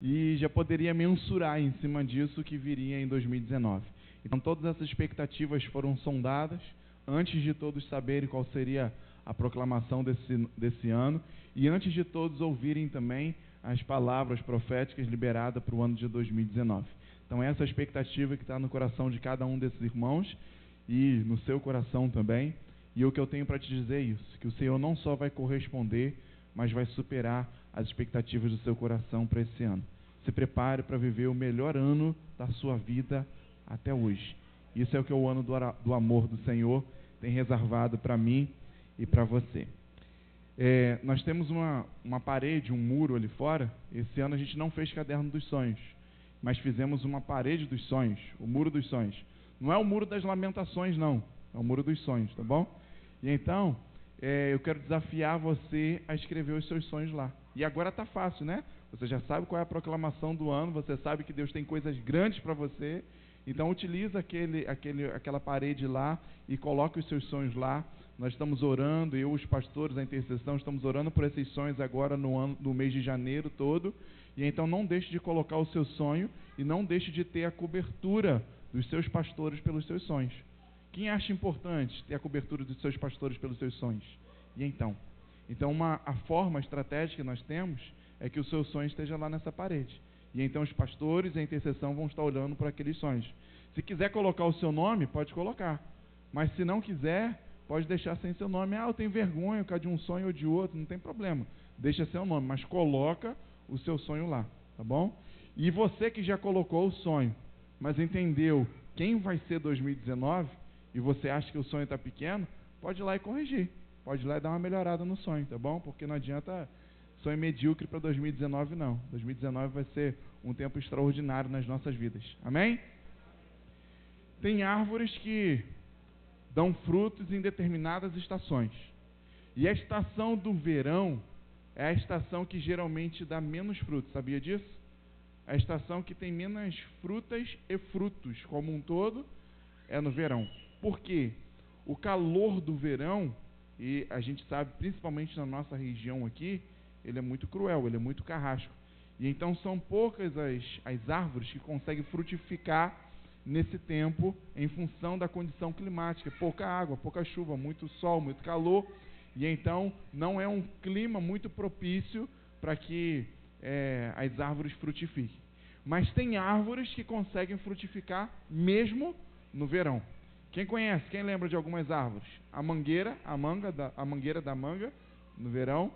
e já poderia mensurar em cima disso o que viria em 2019. Então todas essas expectativas foram sondadas antes de todos saberem qual seria a proclamação desse ano e antes de todos ouvirem também as palavras proféticas liberadas para o ano de 2019. Então essa é a expectativa que está no coração de cada um desses irmãos e no seu coração também. E o que eu tenho para te dizer é isso, que o Senhor não só vai corresponder, mas vai superar as expectativas do seu coração para esse ano. Se prepare para viver o melhor ano da sua vida até hoje. Isso é o que o ano do amor do Senhor tem reservado para mim e para você. Nós temos uma parede, um muro ali fora. Esse ano a gente não fez caderno dos sonhos, mas fizemos uma parede dos sonhos, o muro dos sonhos. Não é o muro das lamentações, não. É o muro dos sonhos, tá bom? E então, eu quero desafiar você a escrever os seus sonhos lá. E agora está fácil, né? Você já sabe qual é a proclamação do ano, você sabe que Deus tem coisas grandes para você. Então, utiliza aquela parede lá e coloque os seus sonhos lá. Nós estamos orando, eu, os pastores, a intercessão, estamos orando por esses sonhos agora no mês de janeiro todo. E então, não deixe de colocar o seu sonho e não deixe de ter a cobertura dos seus pastores pelos seus sonhos. Quem acha importante ter a cobertura dos seus pastores pelos seus sonhos? E então? Então, a forma estratégica que nós temos é que o seu sonho esteja lá nessa parede. E então os pastores e a intercessão vão estar olhando para aqueles sonhos. Se quiser colocar o seu nome, pode colocar. Mas se não quiser, pode deixar sem seu nome. Eu tenho vergonha por causa de um sonho ou de outro, não tem problema. Deixa seu nome, mas coloca o seu sonho lá, tá bom? E você que já colocou o sonho, mas entendeu quem vai ser 2019, e você acha que o sonho está pequeno, pode ir lá e corrigir. Pode ir lá e dar uma melhorada no sonho, tá bom? Porque não adianta sonho medíocre para 2019, não. 2019 vai ser um tempo extraordinário nas nossas vidas. Amém? Tem árvores que dão frutos em determinadas estações. E a estação do verão é a estação que geralmente dá menos frutos. Sabia disso? A estação que tem menos frutas e frutos como um todo é no verão. Por quê? O calor do verão, e a gente sabe, principalmente na nossa região aqui, ele é muito cruel, ele é muito carrasco. E então são poucas as árvores que conseguem frutificar nesse tempo em função da condição climática. Pouca água, pouca chuva, muito sol, muito calor. E então não é um clima muito propício para que as árvores frutifiquem. Mas tem árvores que conseguem frutificar mesmo no verão. Quem conhece? Quem lembra de algumas árvores? A mangueira, a mangueira da manga no verão.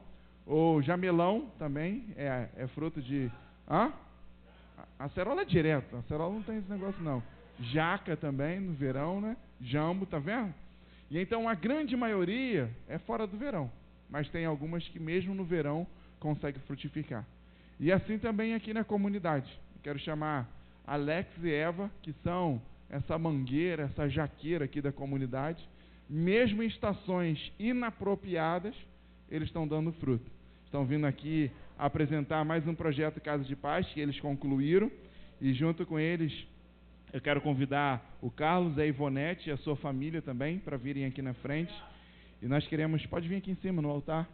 O jamelão também é fruto de... A acerola é direto. A acerola não tem esse negócio não. Jaca também no verão, né? Jambo, tá vendo? E então a grande maioria é fora do verão. Mas tem algumas que mesmo no verão conseguem frutificar. E assim também aqui na comunidade. Quero chamar Alex e Eva, que são essa mangueira, essa jaqueira aqui da comunidade. Mesmo em estações inapropriadas, eles estão dando fruto. Estão vindo aqui apresentar mais um projeto Casa de Paz, que eles concluíram. E junto com eles, eu quero convidar o Carlos, a Ivonete e a sua família também, para virem aqui na frente. E nós queremos... Pode vir aqui em cima, no altar.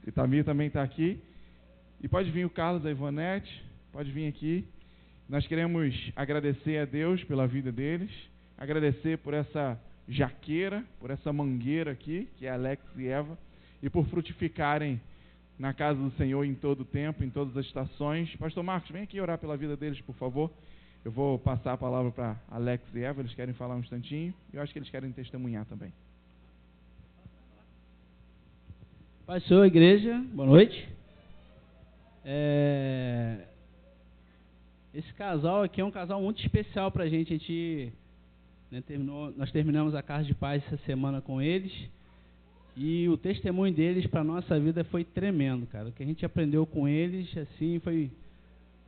E Tamir também está aqui. E pode vir o Carlos, a Ivonete, pode vir aqui. Nós queremos agradecer a Deus pela vida deles, agradecer por essa jaqueira, por essa mangueira aqui, que é Alex e Eva, e por frutificarem na casa do Senhor em todo o tempo, em todas as estações. Pastor Marcos, vem aqui orar pela vida deles, por favor. Eu vou passar a palavra para Alex e Eva, eles querem falar um instantinho, e eu acho que eles querem testemunhar também. Paz do Senhor, igreja, boa noite. Esse casal aqui é um casal muito especial para a gente, né, nós terminamos a Casa de Paz essa semana com eles, e o testemunho deles para a nossa vida foi tremendo, cara. O que a gente aprendeu com eles, assim, foi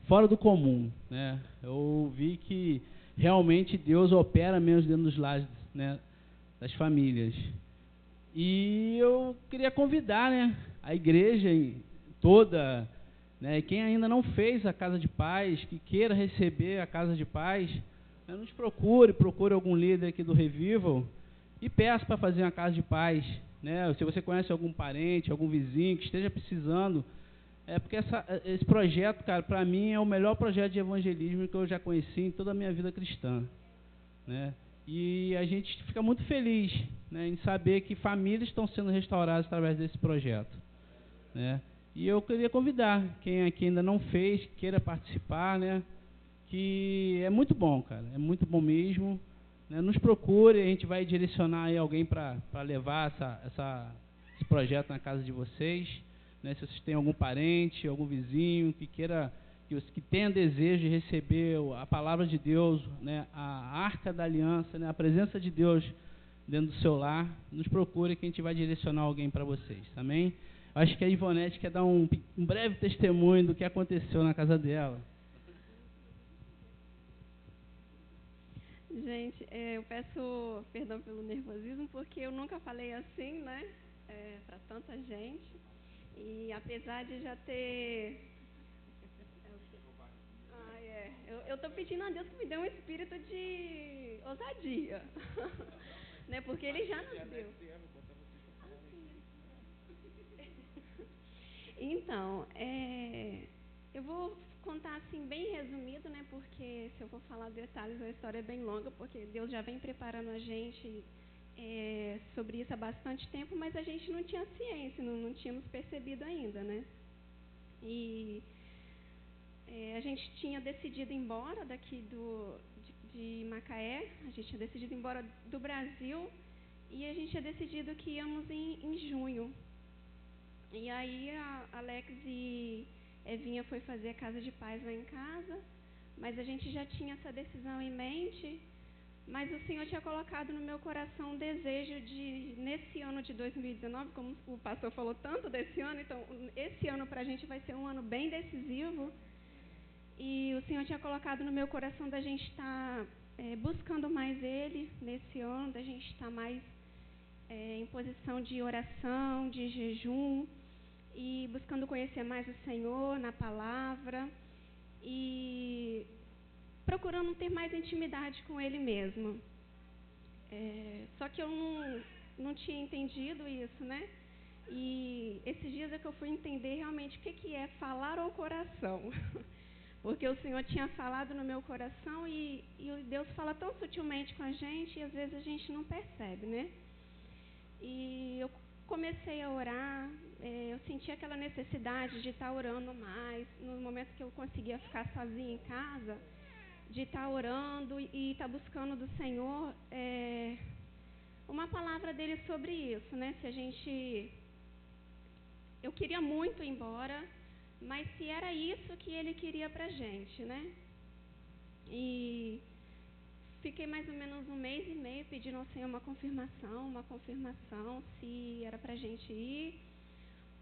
fora do comum, né? Eu vi que realmente Deus opera mesmo dentro dos lares, né, das famílias. E eu queria convidar, né, a igreja toda, né, quem ainda não fez a Casa de Paz, que queira receber a Casa de Paz, né, nos procure algum líder aqui do Revival e peça para fazer uma Casa de Paz, né? Se você conhece algum parente, algum vizinho que esteja precisando, porque esse projeto, cara, para mim é o melhor projeto de evangelismo que eu já conheci em toda a minha vida cristã, né? E a gente fica muito feliz, né, em saber que famílias estão sendo restauradas através desse projeto, né? E eu queria convidar quem aqui ainda não fez, queira participar, né? Que é muito bom, cara, é muito bom mesmo, né? Nos procure, a gente vai direcionar aí alguém para levar esse projeto na casa de vocês, né? Se vocês têm algum parente, algum vizinho que queira, que tenha desejo de receber a palavra de Deus, né? A arca da aliança, né? A presença de Deus dentro do seu lar, nos procure que a gente vai direcionar alguém para vocês, amém? Acho que a Ivonete quer dar um breve testemunho do que aconteceu na casa dela. Gente, eu peço perdão pelo nervosismo, porque eu nunca falei assim, né, para tanta gente. E apesar de já ter... Eu estou pedindo a Deus que me dê um espírito de ousadia, né, porque Ele já nos deu. Então, eu vou contar assim bem resumido, né? Porque se eu for falar detalhes, a história é bem longa, porque Deus já vem preparando a gente sobre isso há bastante tempo, mas a gente não tinha ciência, não tínhamos percebido ainda, né? E a gente tinha decidido ir embora daqui de Macaé, a gente tinha decidido ir embora do Brasil e a gente tinha decidido que íamos em junho. E aí a Alex e Evinha foi fazer a casa de paz lá em casa, mas a gente já tinha essa decisão em mente, mas o Senhor tinha colocado no meu coração um desejo de, nesse ano de 2019, como o pastor falou tanto desse ano, então esse ano para a gente vai ser um ano bem decisivo, e o Senhor tinha colocado no meu coração da gente estar buscando mais Ele nesse ano, da gente estar mais em posição de oração, de jejum, e buscando conhecer mais o Senhor na palavra e procurando ter mais intimidade com Ele mesmo. Só que eu não tinha entendido isso, né? E esses dias é que eu fui entender realmente o que é falar ao coração. Porque o Senhor tinha falado no meu coração e Deus fala tão sutilmente com a gente e às vezes a gente não percebe, né? E eu comecei a orar, eu senti aquela necessidade de estar orando mais, no momento que eu conseguia ficar sozinha em casa, de estar orando e estar buscando do Senhor uma palavra dele sobre isso, né? Eu queria muito ir embora, mas se era isso que ele queria pra gente, né? E fiquei mais ou menos 1 mês e meio pedindo ao Senhor uma confirmação se era pra gente ir,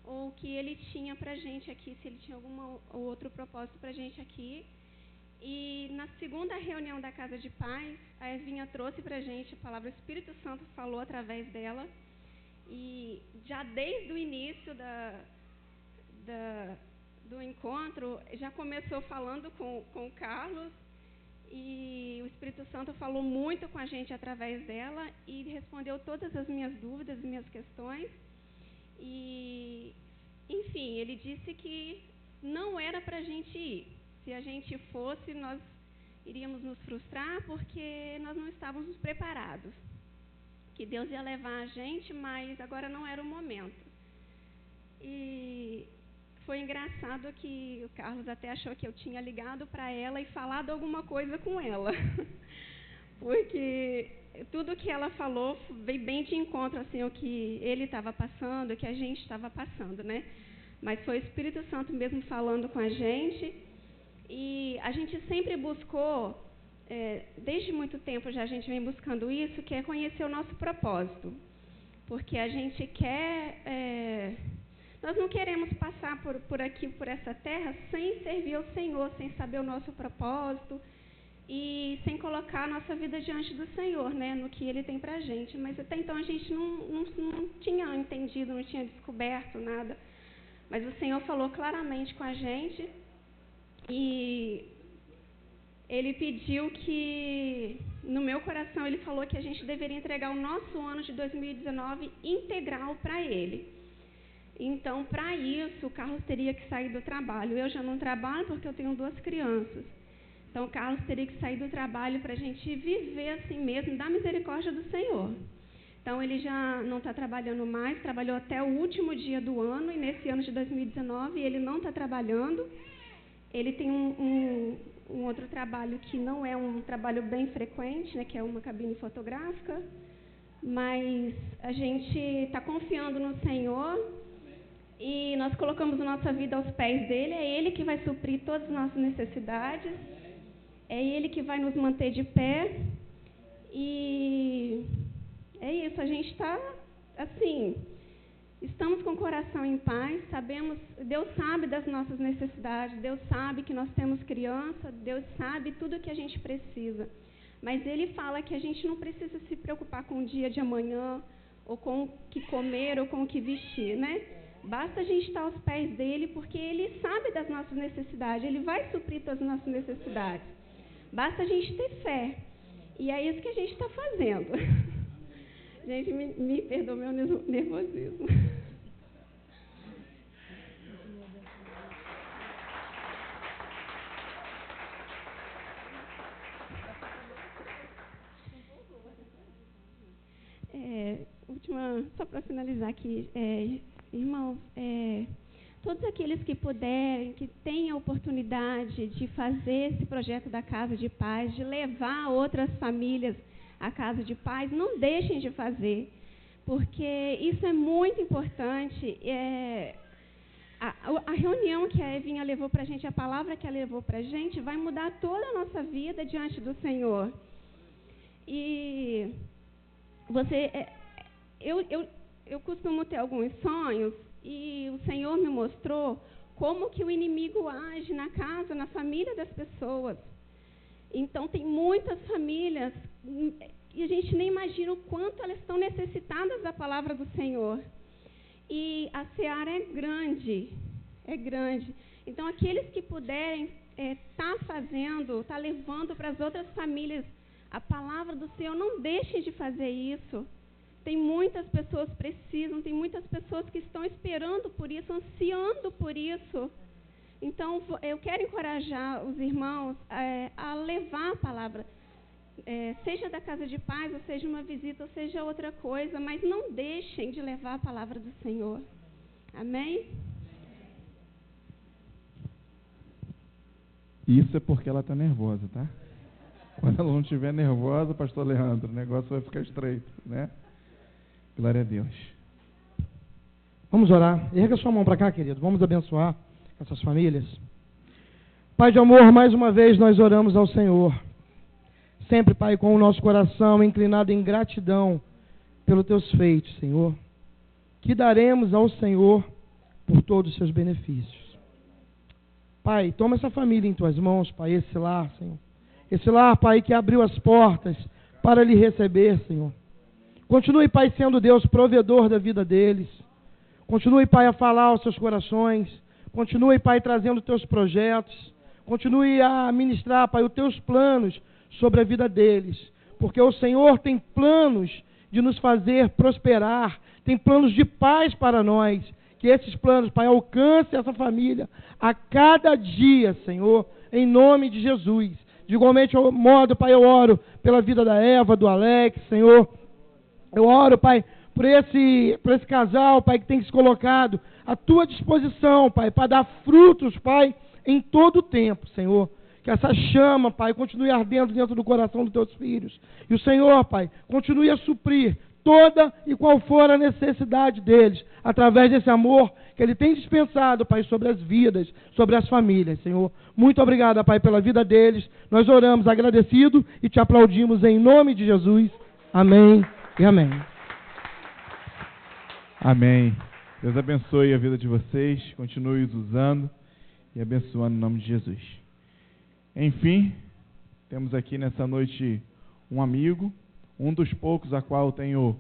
ou o que Ele tinha pra gente aqui, se Ele tinha algum outro propósito pra gente aqui. E na segunda reunião da Casa de Paz, a Evinha trouxe pra gente a palavra, o Espírito Santo falou através dela, e já desde o início do encontro, já começou falando com o Carlos, e o Espírito Santo falou muito com a gente através dela e respondeu todas as minhas dúvidas, as minhas questões. E, enfim, ele disse que não era para a gente ir. Se a gente fosse, nós iríamos nos frustrar porque nós não estávamos preparados. Que Deus ia levar a gente, mas agora não era o momento. E foi engraçado que o Carlos até achou que eu tinha ligado para ela e falado alguma coisa com ela. Porque tudo que ela falou veio bem de encontro, assim, o que ele estava passando, o que a gente estava passando, né? Mas foi o Espírito Santo mesmo falando com a gente. E a gente sempre buscou, desde muito tempo já a gente vem buscando isso, que é conhecer o nosso propósito. Porque a gente quer... nós não queremos passar por aqui, por essa terra, sem servir ao Senhor, sem saber o nosso propósito e sem colocar a nossa vida diante do Senhor, né, no que Ele tem para a gente. Mas até então a gente não tinha entendido, não tinha descoberto nada. Mas o Senhor falou claramente com a gente e ele pediu que, no meu coração, ele falou que a gente deveria entregar o nosso ano de 2019 integral para ele. Então, para isso, o Carlos teria que sair do trabalho. Eu já não trabalho porque eu tenho 2 crianças. Então, o Carlos teria que sair do trabalho para a gente viver assim mesmo, da misericórdia do Senhor. Então, ele já não está trabalhando mais, trabalhou até o último dia do ano, e nesse ano de 2019 ele não está trabalhando. Ele tem um outro trabalho que não é um trabalho bem frequente, né, que é uma cabine fotográfica, mas a gente está confiando no Senhor e nós colocamos a nossa vida aos pés dele. É Ele que vai suprir todas as nossas necessidades, é Ele que vai nos manter de pé, e é isso. A gente está assim, estamos com o coração em paz, sabemos, Deus sabe das nossas necessidades, Deus sabe que nós temos criança, Deus sabe tudo o que a gente precisa. Mas Ele fala que a gente não precisa se preocupar com o dia de amanhã, ou com o que comer, ou com o que vestir, né? Basta a gente estar aos pés dEle, porque Ele sabe das nossas necessidades, Ele vai suprir todas as nossas necessidades. Basta a gente ter fé. E é isso que a gente está fazendo. Gente, me perdoa meu nervosismo. Só para finalizar aqui, irmãos, todos aqueles que puderem, que tenham a oportunidade de fazer esse projeto da Casa de Paz, de levar outras famílias à Casa de Paz, não deixem de fazer, porque isso é muito importante. A reunião que a Evinha levou para a gente, a palavra que ela levou para a gente, vai mudar toda a nossa vida diante do Senhor. E eu costumo ter alguns sonhos, e o Senhor me mostrou como que o inimigo age na casa, na família das pessoas. Então, tem muitas famílias, e a gente nem imagina o quanto elas estão necessitadas da palavra do Senhor. E a seara é grande, é grande. Então, aqueles que puderem estar levando para as outras famílias a palavra do Senhor, não deixem de fazer isso. Tem muitas pessoas que precisam, tem muitas pessoas que estão esperando por isso, ansiando por isso. Então, eu quero encorajar os irmãos a levar a palavra, seja da Casa de Paz, ou seja uma visita, ou seja outra coisa, mas não deixem de levar a palavra do Senhor. Amém? Isso é porque ela está nervosa, tá? Quando ela não estiver nervosa, pastor Leandro, o negócio vai ficar estreito, né? Glória a Deus. Vamos orar. Erga sua mão para cá, querido. Vamos abençoar essas famílias. Pai de amor, mais uma vez nós oramos ao Senhor. Sempre, Pai, com o nosso coração inclinado em gratidão pelos teus feitos, Senhor. Que daremos ao Senhor por todos os seus benefícios. Pai, toma essa família em tuas mãos, Pai, esse lar, Senhor. Esse lar, Pai, que abriu as portas para lhe receber, Senhor. Continue, Pai, sendo Deus provedor da vida deles. Continue, Pai, a falar aos seus corações. Continue, Pai, trazendo teus projetos. Continue a ministrar, Pai, os teus planos sobre a vida deles. Porque o Senhor tem planos de nos fazer prosperar. Tem planos de paz para nós. Que esses planos, Pai, alcancem essa família a cada dia, Senhor, em nome de Jesus. De igualmente modo, Pai, eu oro pela vida da Eva, do Alex, Senhor. Eu oro, Pai, por esse casal, Pai, que tem se colocado à tua disposição, Pai, para dar frutos, Pai, em todo o tempo, Senhor. Que essa chama, Pai, continue ardendo dentro do coração dos teus filhos. E o Senhor, Pai, continue a suprir toda e qual for a necessidade deles, através desse amor que Ele tem dispensado, Pai, sobre as vidas, sobre as famílias, Senhor. Muito obrigado, Pai, pela vida deles. Nós oramos agradecido e te aplaudimos em nome de Jesus. Amém. E amém. Amém. Deus abençoe a vida de vocês, continue os usando e abençoando em nome de Jesus. Enfim, temos aqui nessa noite um amigo, um dos poucos a qual eu tenho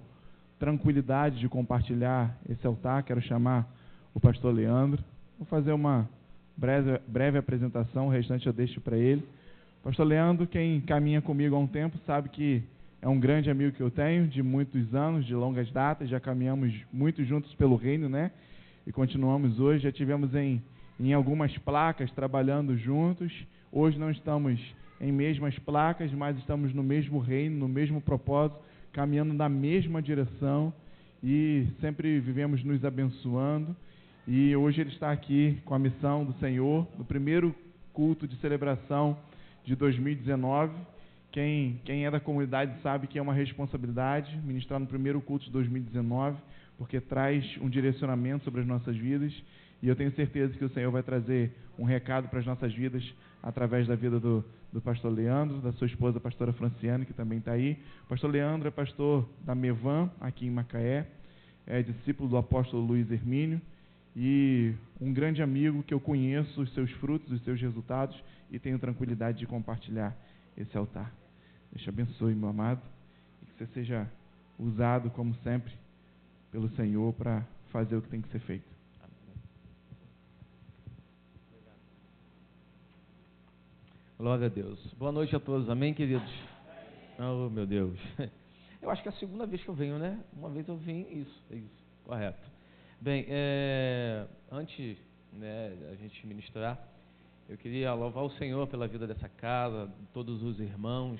tranquilidade de compartilhar esse altar. Quero chamar o pastor Leandro. Vou fazer uma breve apresentação, o restante eu deixo para ele. Pastor Leandro, quem caminha comigo há um tempo, sabe que é um grande amigo que eu tenho, de muitos anos, de longas datas, já caminhamos muito juntos pelo reino, né? E continuamos hoje, já tivemos em algumas placas trabalhando juntos. Hoje não estamos em mesmas placas, mas estamos no mesmo reino, no mesmo propósito, caminhando na mesma direção e sempre vivemos nos abençoando. E hoje ele está aqui com a missão do Senhor, no primeiro culto de celebração de 2019. Quem é da comunidade sabe que é uma responsabilidade ministrar no primeiro culto de 2019, porque traz um direcionamento sobre as nossas vidas, e eu tenho certeza que o Senhor vai trazer um recado para as nossas vidas através da vida do pastor Leandro, da sua esposa, a pastora Franciane, que também está aí. O pastor Leandro é pastor da Mevan, aqui em Macaé, é discípulo do apóstolo Luiz Hermínio, e um grande amigo que eu conheço os seus frutos, os seus resultados, e tenho tranquilidade de compartilhar esse altar. Deus te abençoe, meu amado, e que você seja usado, como sempre, pelo Senhor para fazer o que tem que ser feito. Glória a Deus. Boa noite a todos, amém, queridos? Oh, meu Deus. Eu acho que é a segunda vez que eu venho, né? Uma vez eu vim, isso, correto. Bem, antes, né, a gente ministrar, eu queria louvar o Senhor pela vida dessa casa, de todos os irmãos,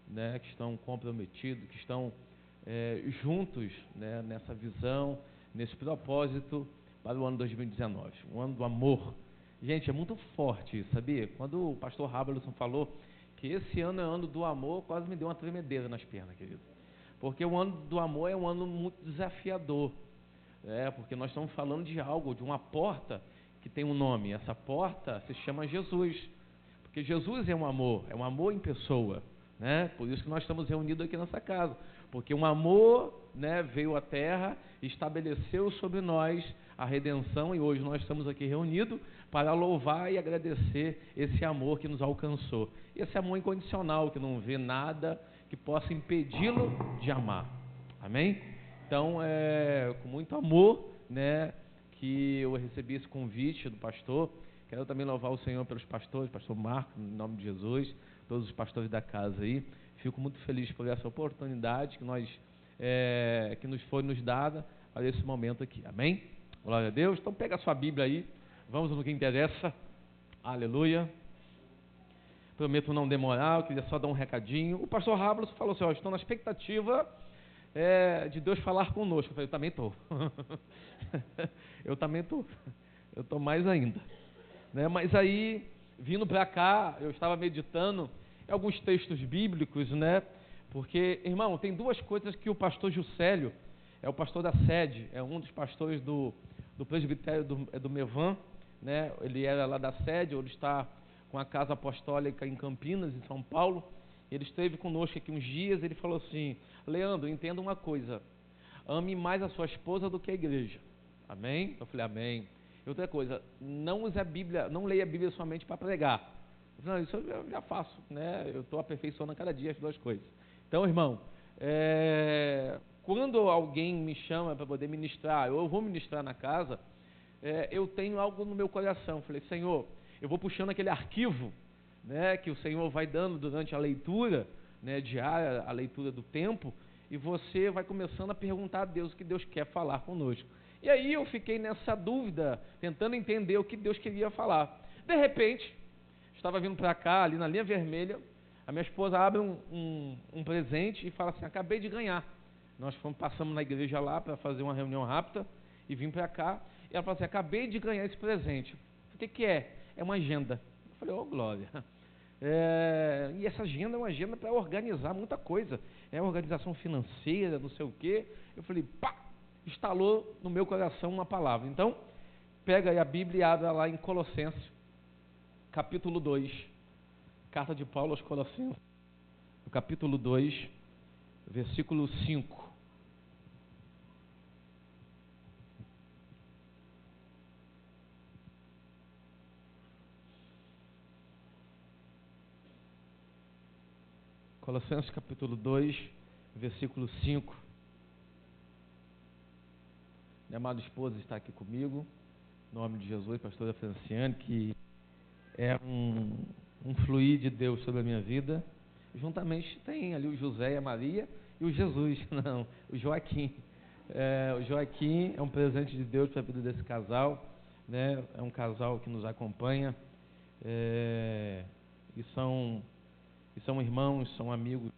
né, que estão comprometidos, que estão juntos, né, nessa visão, nesse propósito para o ano 2019, um ano do amor. Gente, é muito forte isso, sabia? Quando o pastor Rabalson falou que esse ano é ano do amor, quase me deu uma tremedeira nas pernas, querido. Porque o ano do amor é um ano muito desafiador, porque nós estamos falando de algo, de uma porta que tem um nome. Essa porta se chama Jesus, porque Jesus é um amor em pessoa, né? Por isso que nós estamos reunidos aqui nessa casa, porque um amor, né, veio à terra, estabeleceu sobre nós a redenção, e hoje nós estamos aqui reunidos para louvar e agradecer esse amor que nos alcançou. Esse amor incondicional, que não vê nada que possa impedi-lo de amar. Amém? Então, com muito amor, né, que eu recebi esse convite do pastor. Quero também louvar o Senhor pelos pastores, pastor Marco, em nome de Jesus, todos os pastores da casa aí. Fico muito feliz por essa oportunidade que nos foi nos dada para esse momento aqui. Amém? Glória a Deus. Então pega a sua Bíblia aí, vamos no que interessa. Aleluia. Prometo não demorar, eu queria só dar um recadinho. O pastor Rabalson falou assim, estou na expectativa de Deus falar conosco. Eu falei, eu também estou. Eu estou mais ainda, né? Mas aí, vindo para cá, eu estava meditando em alguns textos bíblicos, né? Porque, irmão, tem duas coisas que o pastor Juscelio, é o pastor da sede, é um dos pastores do presbitério do Mevan, né? Ele era lá da sede, ele está com a casa apostólica em Campinas, em São Paulo. Ele esteve conosco aqui uns dias, ele falou assim, Leandro, entenda uma coisa, ame mais a sua esposa do que a igreja. Amém? Eu falei, amém. E outra coisa, não use a Bíblia, não leia a Bíblia somente para pregar. Eu falei, não, isso eu já faço, né? Eu estou aperfeiçoando a cada dia as duas coisas. Então, irmão, quando alguém me chama para poder ministrar, eu vou ministrar na casa, eu tenho algo no meu coração. Eu falei, Senhor, eu vou puxando aquele arquivo, né, que o Senhor vai dando durante a leitura, né, diária, a leitura do tempo, e você vai começando a perguntar a Deus o que Deus quer falar conosco. E aí eu fiquei nessa dúvida, tentando entender o que Deus queria falar. De repente, estava vindo para cá, ali na linha vermelha, a minha esposa abre um presente e fala assim, acabei de ganhar. Nós passamos na igreja lá para fazer uma reunião rápida e vim para cá, e ela falou assim, acabei de ganhar esse presente. O que é? É uma agenda. Eu falei, oh glória. E essa agenda é uma agenda para organizar muita coisa. É organização financeira, não sei o quê. Eu falei, pá! Instalou no meu coração uma palavra. Então, pega aí a Bíblia e abre lá em Colossenses, capítulo 2. Carta de Paulo aos Colossenses, no capítulo 2, versículo 5. Colossenses capítulo 2, versículo 5. Minha amada esposa está aqui comigo, em nome de Jesus, pastora Franciane, que é um fluir de Deus sobre a minha vida. Juntamente tem ali o José e a Maria e o Jesus, não, o Joaquim. O Joaquim é um presente de Deus para a vida desse casal, né? É um casal que nos acompanha, e são irmãos, são amigos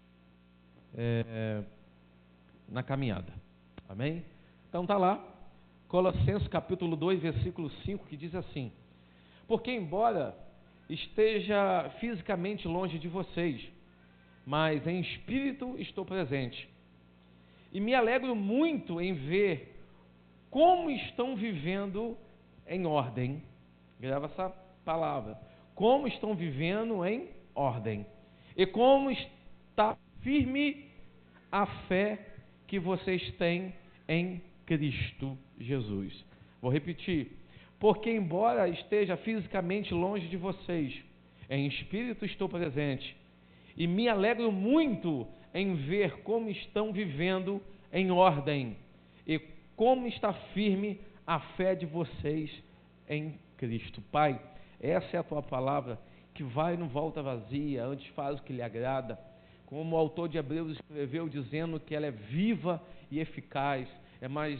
na caminhada. Amém? Então está lá, Colossenses capítulo 2, versículo 5, que diz assim: porque embora esteja fisicamente longe de vocês, mas em espírito estou presente, e me alegro muito em ver como estão vivendo em ordem. Grava essa palavra. Como estão vivendo em ordem. E como está firme a fé que vocês têm em Cristo Jesus. Vou repetir. Porque embora esteja fisicamente longe de vocês, em espírito estou presente. E me alegro muito em ver como estão vivendo em ordem e como está firme a fé de vocês em Cristo. Pai, essa é a tua palavra que vai e não volta vazia, antes faz o que lhe agrada. Como o autor de Hebreus escreveu, dizendo que ela é viva e eficaz, é mais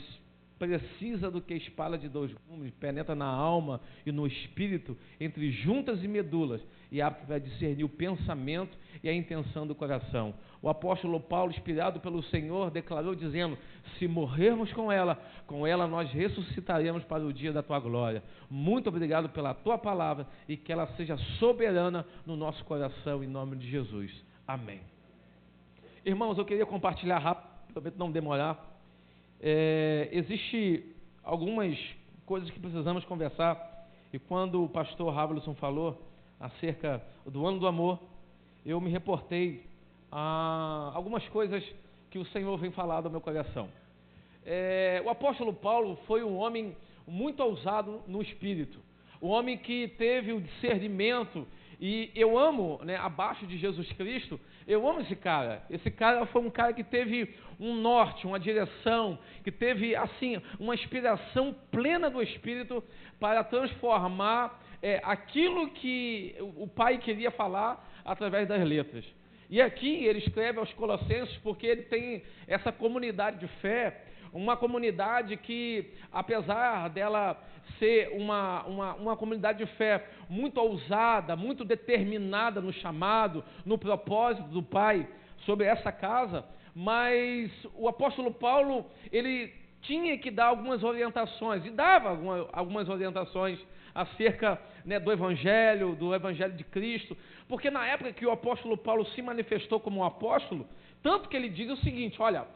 precisa do que espada de 2 gumes, penetra na alma e no espírito, entre juntas e medulas, e apto para discernir o pensamento e a intenção do coração. O apóstolo Paulo, inspirado pelo Senhor, declarou dizendo: se morrermos com ela nós ressuscitaremos para o dia da tua glória. Muito obrigado pela tua palavra e que ela seja soberana no nosso coração, em nome de Jesus. Amém. Irmãos, eu queria compartilhar rápido, prometo não demorar. Existe algumas coisas que precisamos conversar, e quando o pastor Ravelson falou acerca do ano do amor, eu me reportei a algumas coisas que o Senhor vem falando ao meu coração. O apóstolo Paulo foi um homem muito ousado no espírito, um homem que teve o discernimento, e eu amo, né, abaixo de Jesus Cristo, eu amo esse cara. Esse cara foi um cara que teve um norte, uma direção, que teve, assim, uma inspiração plena do Espírito para transformar aquilo que o Pai queria falar através das letras. E aqui ele escreve aos Colossenses porque ele tem essa comunidade de fé, uma comunidade que, apesar dela ser uma comunidade de fé muito ousada, muito determinada no chamado, no propósito do Pai sobre essa casa, mas o apóstolo Paulo, ele tinha que dar algumas orientações, e dava algumas orientações acerca, né, do Evangelho de Cristo, porque na época que o apóstolo Paulo se manifestou como um apóstolo, tanto que ele diz o seguinte: olha,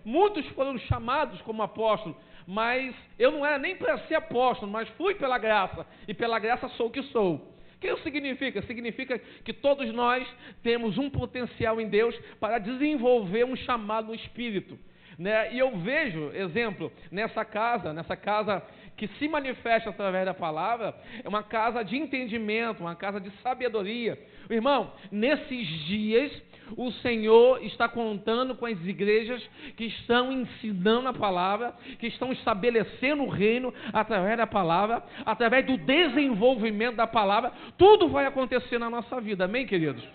muitos foram chamados como apóstolo, mas eu não era nem para ser apóstolo, mas fui pela graça, e pela graça sou o que sou. O que isso significa? Significa que todos nós temos um potencial em Deus para desenvolver um chamado no Espírito, né? E eu vejo, exemplo, nessa casa que se manifesta através da palavra, é uma casa de entendimento, uma casa de sabedoria. Irmão, nesses dias, o Senhor está contando com as igrejas que estão ensinando a palavra, que estão estabelecendo o reino através da palavra, através do desenvolvimento da palavra. Tudo vai acontecer na nossa vida, amém, queridos?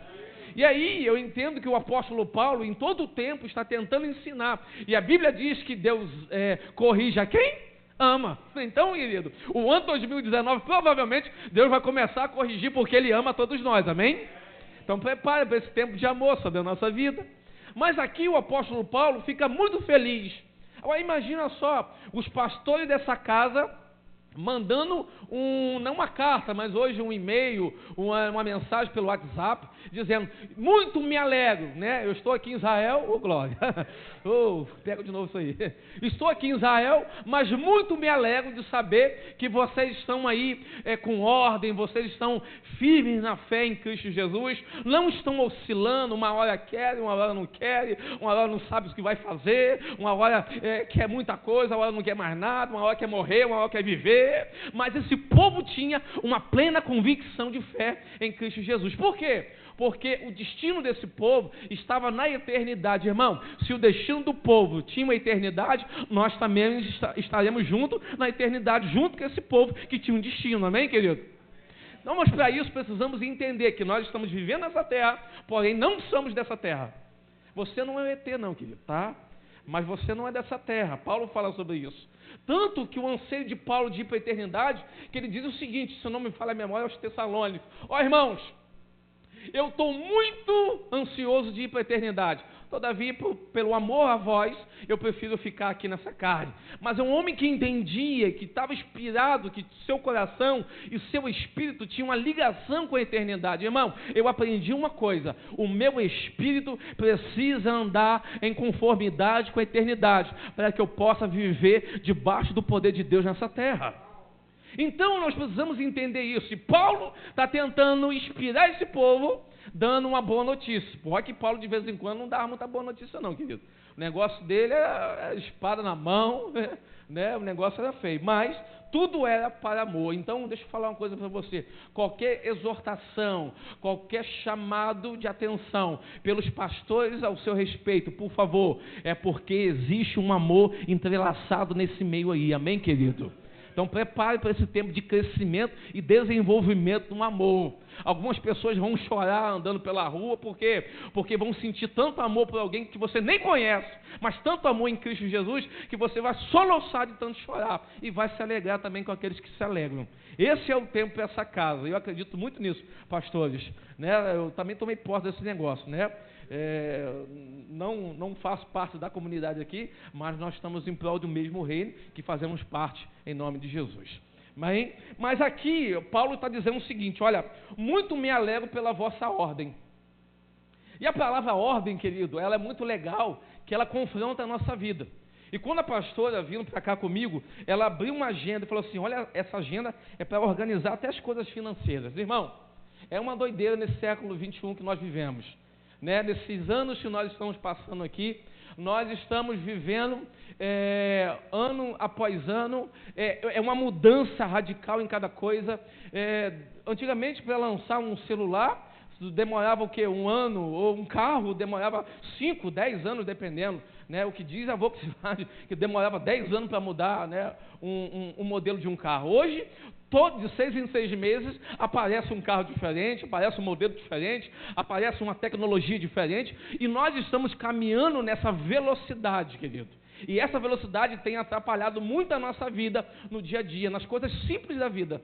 E aí eu entendo que o apóstolo Paulo, em todo o tempo, está tentando ensinar. E a Bíblia diz que Deus corrige a quem ama. Então, querido, o ano 2019, provavelmente, Deus vai começar a corrigir, porque Ele ama todos nós, amém? Então prepare para esse tempo de amor sobre a nossa vida. Mas aqui o apóstolo Paulo fica muito feliz. Agora imagina só, os pastores dessa casa mandando não uma carta, mas hoje um e-mail, uma mensagem pelo WhatsApp, dizendo: muito me alegro, né? Eu estou aqui em Israel, glória, pega de novo isso aí, estou aqui em Israel, mas muito me alegro de saber que vocês estão aí com ordem, vocês estão firmes na fé em Cristo Jesus, não estão oscilando, uma hora querem, uma hora não querem, uma hora não sabe o que vai fazer, uma hora quer muita coisa, uma hora não quer mais nada, uma hora quer morrer, uma hora quer viver. Mas esse povo tinha uma plena convicção de fé em Cristo Jesus. Por quê? Porque o destino desse povo estava na eternidade, irmão. Se o destino do povo tinha uma eternidade, nós também estaremos juntos na eternidade, junto com esse povo que tinha um destino, amém, querido? Então, mas para isso precisamos entender que nós estamos vivendo nessa terra, porém não somos dessa terra. Você não é um ET não, querido, tá? Mas você não é dessa terra. Paulo fala sobre isso. Tanto que o anseio de Paulo de ir para a eternidade, que ele diz o seguinte, se não me falha a memória, aos Tessalônicos: ó irmãos, eu estou muito ansioso de ir para a eternidade. Todavia, pelo amor a vós, eu prefiro ficar aqui nessa carne. Mas é um homem que entendia, que estava inspirado, que seu coração e seu espírito tinham uma ligação com a eternidade. Irmão, eu aprendi uma coisa: o meu espírito precisa andar em conformidade com a eternidade, para que eu possa viver debaixo do poder de Deus nessa terra. Então nós precisamos entender isso. E Paulo está tentando inspirar esse povo, dando uma boa notícia. Por que Paulo de vez em quando não dava muita boa notícia não, querido. O negócio dele era espada na mão, né? O negócio era feio, mas tudo era para amor. Então deixa eu falar uma coisa para você: qualquer exortação, qualquer chamado de atenção pelos pastores ao seu respeito, por favor, é porque existe um amor entrelaçado nesse meio aí, amém, querido? Então prepare para esse tempo de crescimento e desenvolvimento no amor. Algumas pessoas vão chorar andando pela rua, porque vão sentir tanto amor por alguém que você nem conhece, mas tanto amor em Cristo Jesus, que você vai soluçar de tanto chorar, e vai se alegrar também com aqueles que se alegram. Esse é o tempo para essa casa, eu acredito muito nisso, pastores, né? Eu também tomei posse desse negócio, né? Não faço parte da comunidade aqui, mas nós estamos em prol do mesmo reino, que fazemos parte em nome de Jesus. Mas aqui Paulo está dizendo o seguinte: olha, muito me alegro pela vossa ordem. E a palavra ordem, querido, ela é muito legal, que ela confronta a nossa vida. E quando a pastora vindo para cá comigo, ela abriu uma agenda e falou assim: olha, essa agenda é para organizar até as coisas financeiras. Irmão, é uma doideira nesse século 21 que nós vivemos, né? Nesses anos que nós estamos passando aqui, nós estamos vivendo ano após ano, é uma mudança radical em cada coisa. Antigamente, para lançar um celular, demorava o quê? Um ano, ou um carro demorava 5, 10 anos, dependendo, né? O que diz a Volkswagen, que demorava 10 anos para mudar, né? um modelo de um carro. Hoje, de 6 em 6 meses, aparece um carro diferente, aparece um modelo diferente, aparece uma tecnologia diferente, e nós estamos caminhando nessa velocidade, querido. E essa velocidade tem atrapalhado muito a nossa vida no dia a dia, nas coisas simples da vida.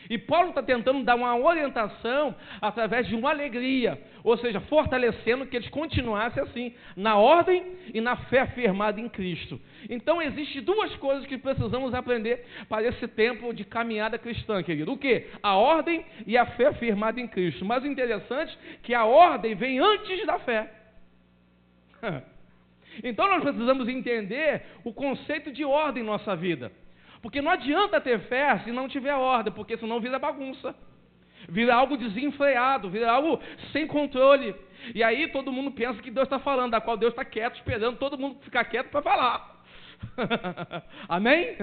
E Paulo está tentando dar uma orientação através de uma alegria, ou seja, fortalecendo que eles continuassem assim, na ordem e na fé firmada em Cristo. Então existem duas coisas que precisamos aprender para esse tempo de caminhada cristã, querido. O quê? A ordem e a fé firmada em Cristo. Mas o interessante é que a ordem vem antes da fé. Então nós precisamos entender o conceito de ordem em nossa vida. Porque não adianta ter fé se não tiver ordem, porque senão vira bagunça, vira algo desenfreado, vira algo sem controle. E aí todo mundo pensa que Deus está falando, da qual Deus está quieto, esperando todo mundo ficar quieto para falar. Amém?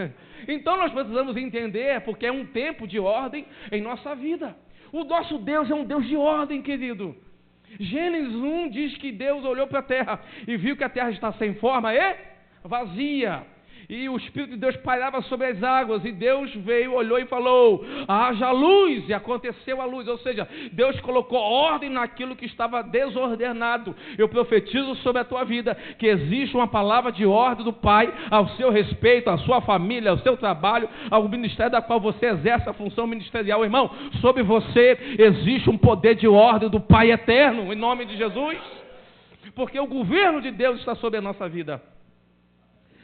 Então nós precisamos entender, porque é um tempo de ordem em nossa vida. O nosso Deus é um Deus de ordem, querido. Gênesis 1 diz que Deus olhou para a terra e viu que a terra está sem forma e vazia. E o Espírito de Deus pairava sobre as águas, e Deus veio, olhou e falou: haja luz, e aconteceu a luz. Ou seja, Deus colocou ordem naquilo que estava desordenado. Eu profetizo sobre a tua vida que existe uma palavra de ordem do Pai ao seu respeito, à sua família, ao seu trabalho, ao ministério da qual você exerce a função ministerial. Irmão, sobre você existe um poder de ordem do Pai eterno, em nome de Jesus, porque o governo de Deus está sobre a nossa vida.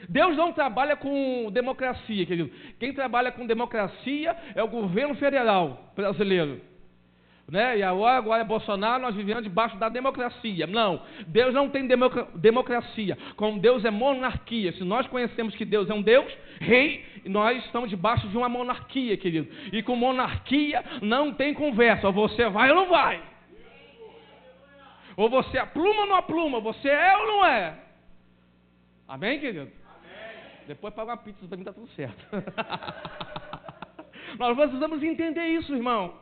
Deus não trabalha com democracia, querido. Quem trabalha com democracia é o governo federal brasileiro, né? E agora é Bolsonaro, nós vivemos debaixo da democracia. Não, Deus não tem democracia. Como Deus é monarquia. Se nós conhecemos que Deus é um Deus rei, nós estamos debaixo de uma monarquia, querido. E com monarquia não tem conversa. Ou você vai ou não vai. Ou você apluma ou não apluma. Você é ou não é. Amém, querido? Depois paga uma pizza para mim, está tudo certo. Nós precisamos entender isso, irmão.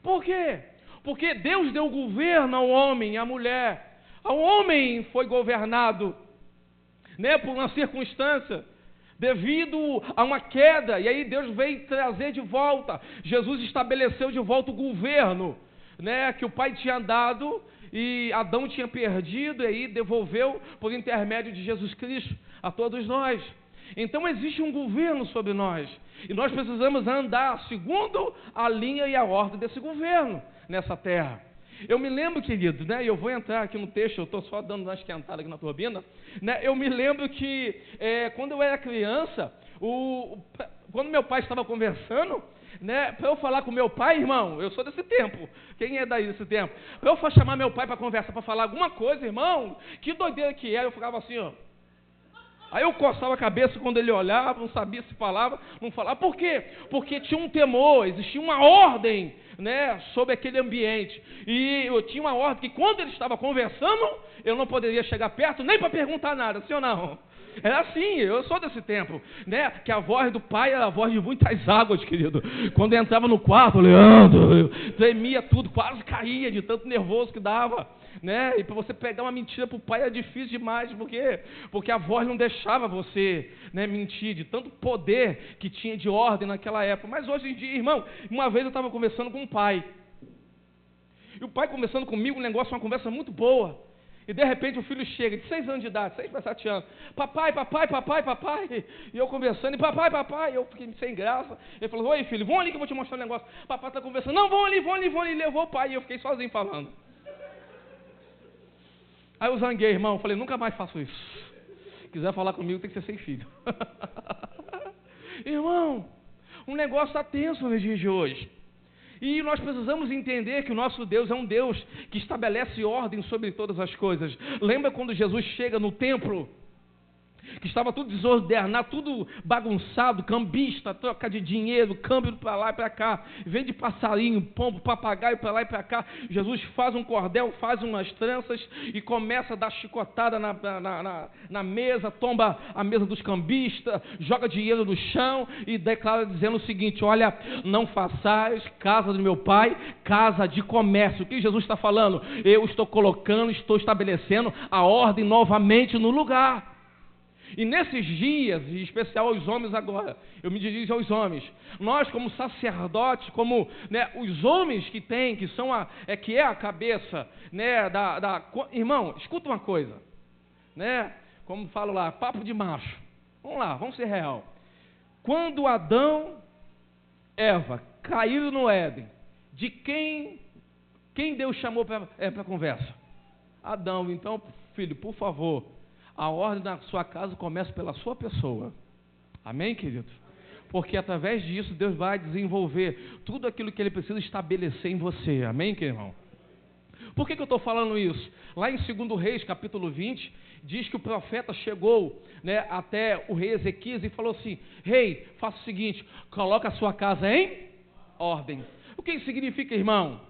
Por quê? Porque Deus deu governo ao homem e à mulher. O homem foi governado, né, por uma circunstância. devido a uma queda, e aí Deus veio trazer de volta. Jesus estabeleceu de volta o governo, né, que o Pai tinha dado e Adão tinha perdido, e aí devolveu por intermédio de Jesus Cristo a todos nós. Então existe um governo sobre nós, e nós precisamos andar segundo a linha e a ordem desse governo nessa terra. Eu me lembro, querido, né, e eu vou entrar aqui no texto, eu estou só dando uma esquentada aqui na turbina, né, eu me lembro que quando eu era criança, quando meu pai estava conversando, né, para eu falar com meu pai, irmão, eu sou desse tempo, quem é daí desse tempo? Para eu chamar meu pai para conversar, para falar alguma coisa, irmão, que doideira que era, eu ficava assim, ó. Aí eu coçava a cabeça quando ele olhava, não sabia se falava, não falava. Por quê? Porque tinha um temor, existia uma ordem, né, sobre aquele ambiente. E eu tinha uma ordem que quando ele estava conversando, eu não poderia chegar perto nem para perguntar nada, sim ou não? Era assim, eu sou desse tempo, né? Que a voz do pai era a voz de muitas águas, querido. Quando eu entrava no quarto, Leandro, eu tremia tudo, quase caía de tanto nervoso que dava, né? E para você pegar uma mentira para o pai é difícil demais, por quê? Porque a voz não deixava você, né, mentir, de tanto poder que tinha de ordem naquela época. Mas hoje em dia, irmão, uma vez eu estava conversando com um pai, e o pai conversando comigo, um negócio, uma conversa muito boa. E de repente o filho chega, de 6 anos de idade, 6 para 7 anos, papai, papai, papai, papai, e eu conversando, e papai, papai, eu fiquei sem graça. Ele falou, oi filho, vão ali que eu vou te mostrar um negócio. Papai está conversando, não, vão ali, e levou o pai, e eu fiquei sozinho falando. Aí eu zanguei, irmão, falei, nunca mais faço isso. Se quiser falar comigo, tem que ser sem filho. Irmão, o negócio está tenso nos dias de hoje. E nós precisamos entender que o nosso Deus é um Deus que estabelece ordem sobre todas as coisas. Lembra quando Jesus chega no templo, que estava tudo desordenado, tudo bagunçado, cambista, troca de dinheiro, câmbio para lá e para cá, vende passarinho, pombo, papagaio para lá e para cá. Jesus faz um cordel, faz umas tranças e começa a dar chicotada na mesa, tomba a mesa dos cambistas, joga dinheiro no chão e declara dizendo o seguinte, olha, não façais casa do meu pai, casa de comércio. O que Jesus está falando? Eu estou colocando, estou estabelecendo a ordem novamente no lugar. E nesses dias, em especial aos homens agora, eu me dirijo aos homens, nós como sacerdotes, como, né, os homens que tem, que são que é a cabeça, né, irmão, escuta uma coisa, né, como falo lá, papo de macho, vamos lá, vamos ser real. Quando Adão, Eva caíram no Éden, de quem Deus chamou para conversa? Adão. Então, filho, por favor, a ordem da sua casa começa pela sua pessoa. Amém, querido? Porque através disso Deus vai desenvolver tudo aquilo que Ele precisa estabelecer em você. Amém, querido irmão? Por que eu estou falando isso? Lá em 2 Reis, capítulo 20, diz que o profeta chegou, né, até o rei Ezequias e falou assim, rei, faça o seguinte, coloca a sua casa em ordem. O que isso significa, irmão?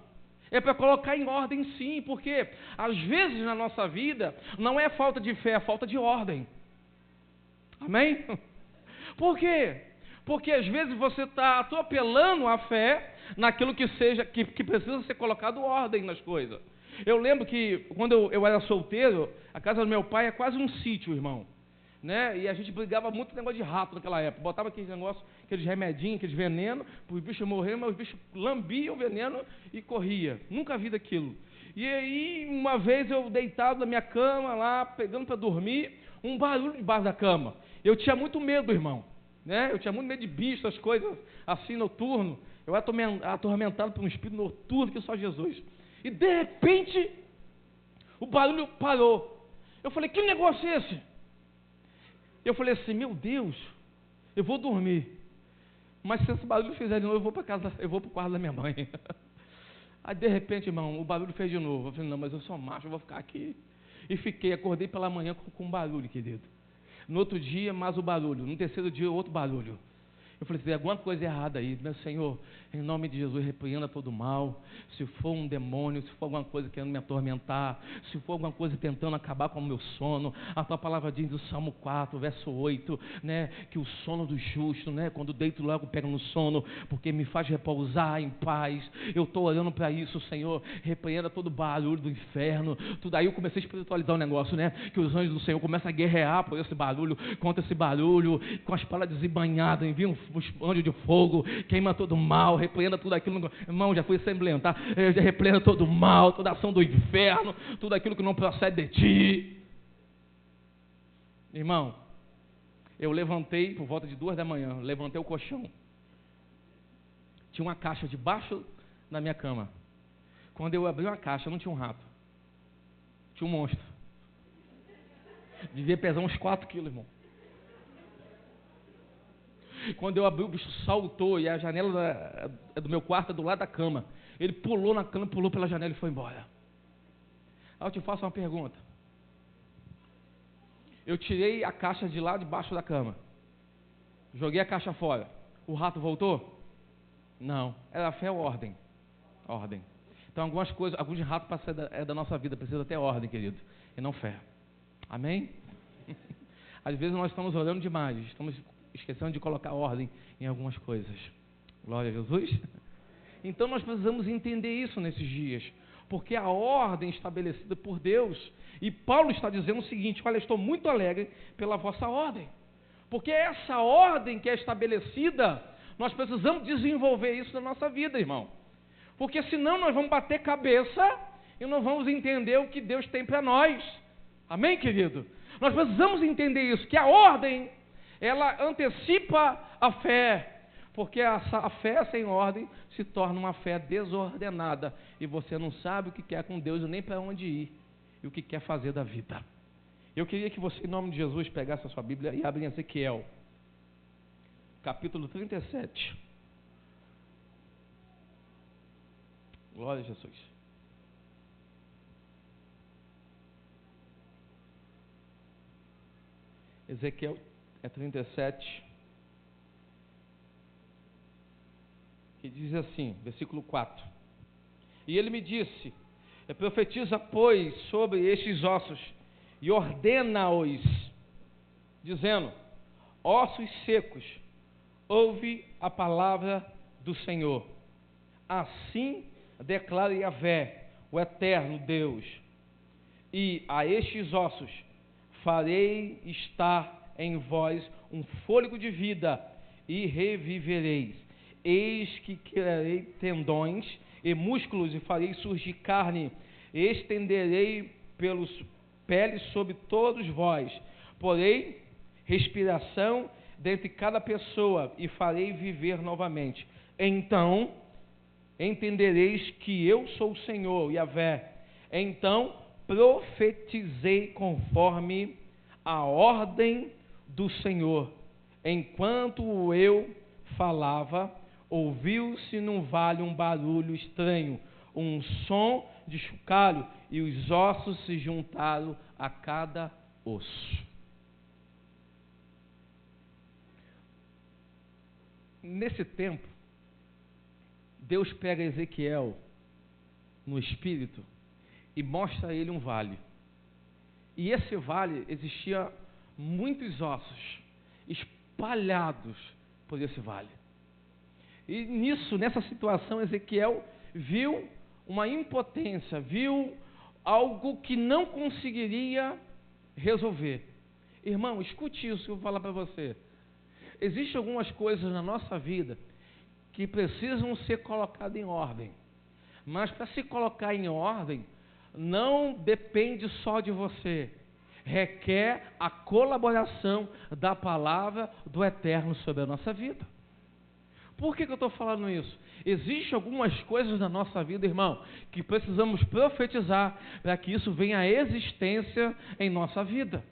É para colocar em ordem sim, porque às vezes na nossa vida não é falta de fé, é falta de ordem. Amém? Por quê? Porque às vezes você está atropelando a fé naquilo que precisa ser colocado ordem nas coisas. Eu lembro que quando eu era solteiro, a casa do meu pai é quase um sítio, irmão. Né? E a gente brigava muito com negócio de rato naquela época, botava aqueles negócios, aqueles remedinhos, aqueles venenos, para os bichos morrerem, mas os bichos lambiam o veneno e corria, nunca vi daquilo. E aí uma vez eu deitado na minha cama lá, pegando para dormir, um barulho debaixo da cama, eu tinha muito medo, irmão, né? Eu tinha muito medo de bicho, as coisas assim noturno, eu era atormentado por um espírito noturno que só Jesus, e de repente o barulho parou, eu falei, que negócio é esse? Eu falei assim, meu Deus, eu vou dormir, mas se esse barulho fizer de novo, eu vou para casa, eu vou para o quarto da minha mãe. Aí de repente, irmão, o barulho fez de novo. Eu falei, não, mas eu sou macho, eu vou ficar aqui. E fiquei, acordei pela manhã com um barulho, querido. No outro dia, mais o barulho. No terceiro dia, outro barulho. Eu falei, tem alguma coisa errada aí. Meu Senhor, em nome de Jesus, repreenda todo mal. Se for um demônio, se for alguma coisa querendo me atormentar, se for alguma coisa tentando acabar com o meu sono, a tua palavra diz no Salmo 4, verso 8, né, que o sono do justo, né, quando deito logo pego no sono, porque me faz repousar em paz. Eu estou orando para isso, Senhor. Repreenda todo barulho do inferno. Tudo aí eu comecei a espiritualizar o negócio, né, que os anjos do Senhor começam a guerrear por esse barulho, contra esse barulho, com as palavras desembanhadas, enviam os anjos de fogo, queima todo mal, repreenda tudo aquilo. Irmão, já fui assembleando, tá? Repreenda todo mal, toda ação do inferno, tudo aquilo que não procede de ti. Irmão, eu levantei por volta de 2 da manhã, levantei o colchão. Tinha uma caixa debaixo da minha cama. Quando eu abri a caixa, não tinha um rato, tinha um monstro. Devia pesar uns 4 quilos, irmão. Quando eu abri, o bicho saltou e a janela do meu quarto é do lado da cama. Ele pulou na cama, pulou pela janela e foi embora. Aí eu te faço uma pergunta. Eu tirei a caixa de lá debaixo da cama. Joguei a caixa fora. O rato voltou? Não. Era fé ou ordem? Ordem. Então algumas coisas, alguns ratos para sair da nossa vida precisa ter ordem, querido, e não fé. Amém? Às vezes nós estamos orando demais, estamos esquecendo de colocar ordem em algumas coisas. Glória a Jesus. Então nós precisamos entender isso nesses dias, porque a ordem estabelecida por Deus, e Paulo está dizendo o seguinte: olha, estou muito alegre pela vossa ordem, porque essa ordem que é estabelecida, nós precisamos desenvolver isso na nossa vida, irmão, porque senão nós vamos bater cabeça e não vamos entender o que Deus tem para nós. Amém, querido? Nós precisamos entender isso, que a ordem, ela antecipa a fé, porque a fé sem ordem se torna uma fé desordenada, e você não sabe o que quer com Deus, nem para onde ir, e o que quer fazer da vida. Eu queria que você, em nome de Jesus, pegasse a sua Bíblia e abra em Ezequiel, capítulo 37. Glória a Jesus. Ezequiel 37, que diz assim, versículo 4: e ele me disse, profetiza, pois, sobre estes ossos, e ordena-os, dizendo, ossos secos, ouve a palavra do Senhor. Assim declara Yahvé, o eterno Deus, e a estes ossos farei estar em vós um fôlego de vida, e revivereis. Eis que criarei tendões e músculos, e farei surgir carne, e estenderei pelos peles sobre todos vós. Porém, respiração dentre cada pessoa, e farei viver novamente. Então entendereis que eu sou o Senhor, Yahvé. Então profetizei conforme a ordem do Senhor. Enquanto eu falava, ouviu-se num vale um barulho estranho, um som de chocalho, e os ossos se juntaram a cada osso. Nesse tempo, Deus pega Ezequiel no espírito e mostra a ele um vale. E esse vale existia muitos ossos espalhados por esse vale. E nessa situação, Ezequiel viu uma impotência, viu algo que não conseguiria resolver. Irmão, escute isso que eu vou falar para você. Existem algumas coisas na nossa vida que precisam ser colocadas em ordem. Mas para se colocar em ordem, não depende só de você. Requer a colaboração da palavra do Eterno sobre a nossa vida. Por que eu estou falando isso? Existem algumas coisas na nossa vida, irmão, que precisamos profetizar para que isso venha à existência em nossa vida.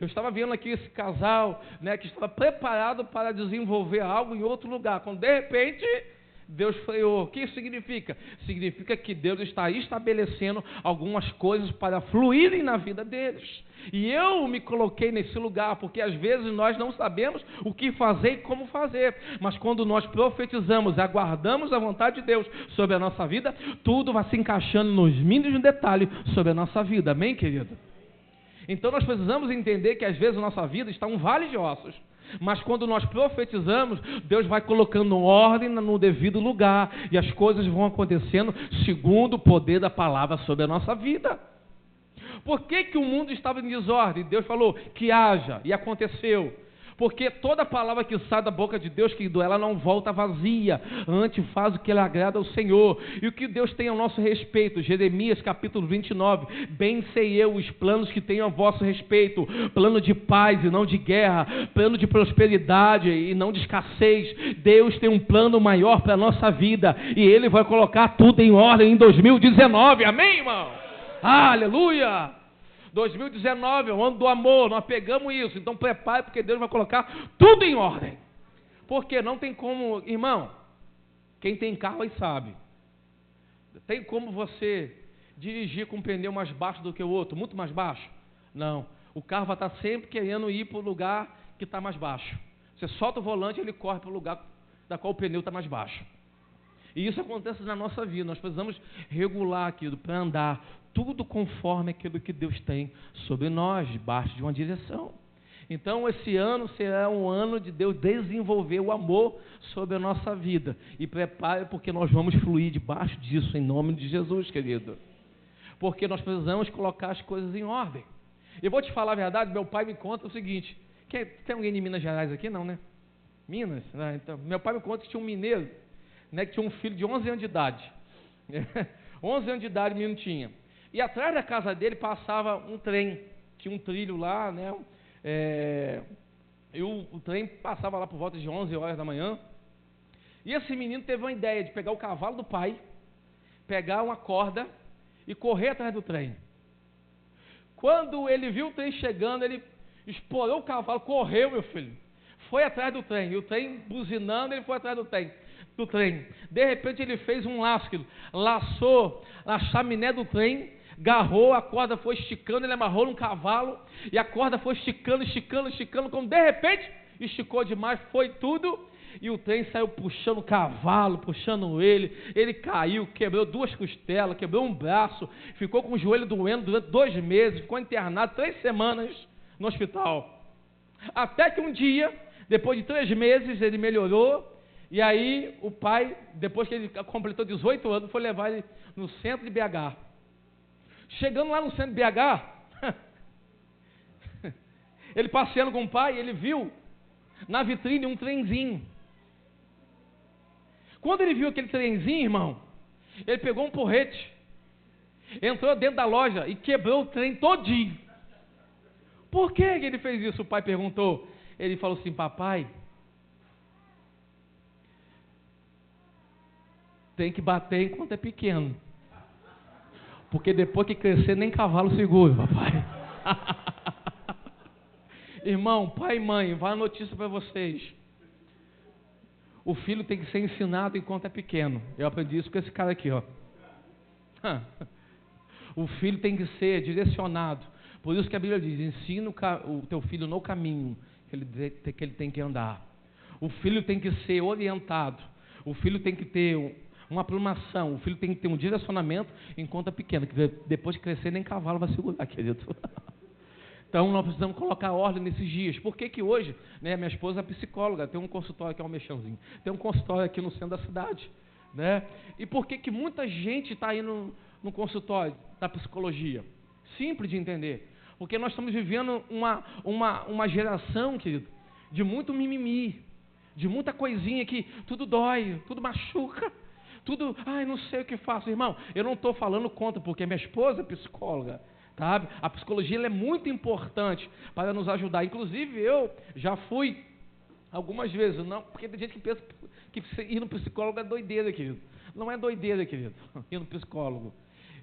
Eu estava vendo aqui esse casal, né, que estava preparado para desenvolver algo em outro lugar, quando de repente Deus freou. O que isso significa? Significa que Deus está estabelecendo algumas coisas para fluírem na vida deles. E eu me coloquei nesse lugar, porque às vezes nós não sabemos o que fazer e como fazer. Mas quando nós profetizamos, aguardamos a vontade de Deus sobre a nossa vida, tudo vai se encaixando nos mínimos detalhes sobre a nossa vida. Amém, querido? Então nós precisamos entender que às vezes a nossa vida está um vale de ossos. Mas quando nós profetizamos, Deus vai colocando ordem no devido lugar e as coisas vão acontecendo segundo o poder da palavra sobre a nossa vida. Por que o mundo estava em desordem? Deus falou que haja, e aconteceu. Porque toda palavra que sai da boca de Deus, querido, ela não volta vazia, antes faz o que ele agrada ao Senhor. E o que Deus tem ao nosso respeito? Jeremias capítulo 29, bem sei eu os planos que tenho a vosso respeito, plano de paz e não de guerra, plano de prosperidade e não de escassez. Deus tem um plano maior para a nossa vida, e Ele vai colocar tudo em ordem em 2019, amém, irmão? Aleluia! 2019 é o ano do amor, nós pegamos isso, então prepare, porque Deus vai colocar tudo em ordem. Porque não tem como, irmão, quem tem carro aí sabe, tem como você dirigir com um pneu mais baixo do que o outro, muito mais baixo? Não, o carro vai estar sempre querendo ir para o lugar que está mais baixo. Você solta o volante, ele corre para o lugar da qual o pneu está mais baixo. E isso acontece na nossa vida, nós precisamos regular aquilo para andar tudo conforme aquilo que Deus tem sobre nós, debaixo de uma direção. Então esse ano será um ano de Deus desenvolver o amor sobre a nossa vida. E prepare, porque nós vamos fluir debaixo disso, em nome de Jesus, querido. Porque nós precisamos colocar as coisas em ordem. Eu vou te falar a verdade, meu pai me conta o seguinte, tem alguém de Minas Gerais aqui? Não, né? Minas? Né? Então, meu pai me conta que tinha um mineiro, né, que tinha um filho de 11 anos de idade. 11 anos de idade o menino tinha. E atrás da casa dele passava um trem, tinha um trilho lá, né? E o trem passava lá por volta de 11 horas da manhã. E esse menino teve uma ideia de pegar o cavalo do pai, pegar uma corda e correr atrás do trem. Quando ele viu o trem chegando, ele explorou o cavalo, correu, meu filho, foi atrás do trem. E o trem buzinando, ele foi atrás do trem. De repente ele fez um laço, laçou na chaminé do trem, agarrou, a corda foi esticando, ele amarrou num cavalo, e a corda foi esticando, quando de repente esticou demais, foi tudo, e o trem saiu puxando o cavalo, puxando ele caiu, quebrou 2 costelas, quebrou um braço, ficou com o joelho doendo durante 2 meses, ficou internado 3 semanas no hospital, até que um dia, depois de 3 meses, ele melhorou. E aí o pai, depois que ele completou 18 anos, foi levar ele no centro de BH. Chegando lá no centro de BH, ele passeando com o pai, ele viu na vitrine um trenzinho. Quando ele viu aquele trenzinho, irmão, ele pegou um porrete, entrou dentro da loja e quebrou o trem todinho. Por que ele fez isso? O pai perguntou. Ele falou assim: papai, tem que bater enquanto é pequeno, porque depois que crescer nem cavalo segura, papai. Irmão, pai e mãe, vai a notícia para vocês. O filho tem que ser ensinado enquanto é pequeno. Eu aprendi isso com esse cara aqui, ó. O filho tem que ser direcionado. Por isso que a Bíblia diz: ensina o teu filho no caminho que ele tem que andar. O filho tem que ser orientado. O filho tem que ter uma aprumação, o filho tem que ter um direcionamento enquanto é pequeno, que depois de crescer nem cavalo vai segurar, querido. Então nós precisamos colocar ordem nesses dias. Por que que hoje, né, minha esposa é psicóloga, tem um consultório aqui, é um mexãozinho, tem um consultório aqui no centro da cidade, né? E por que que muita gente está indo no consultório da psicologia? Simples de entender, porque nós estamos vivendo uma geração, querido, de muito mimimi, de muita coisinha que tudo dói, tudo machuca, tudo, ai, não sei o que faço. Irmão, eu não estou falando contra, porque minha esposa é psicóloga, sabe? A psicologia ela é muito importante para nos ajudar. Inclusive, eu já fui algumas vezes, não, porque tem gente que pensa que ir no psicólogo é doideira, querido. Não é doideira, querido, ir no psicólogo.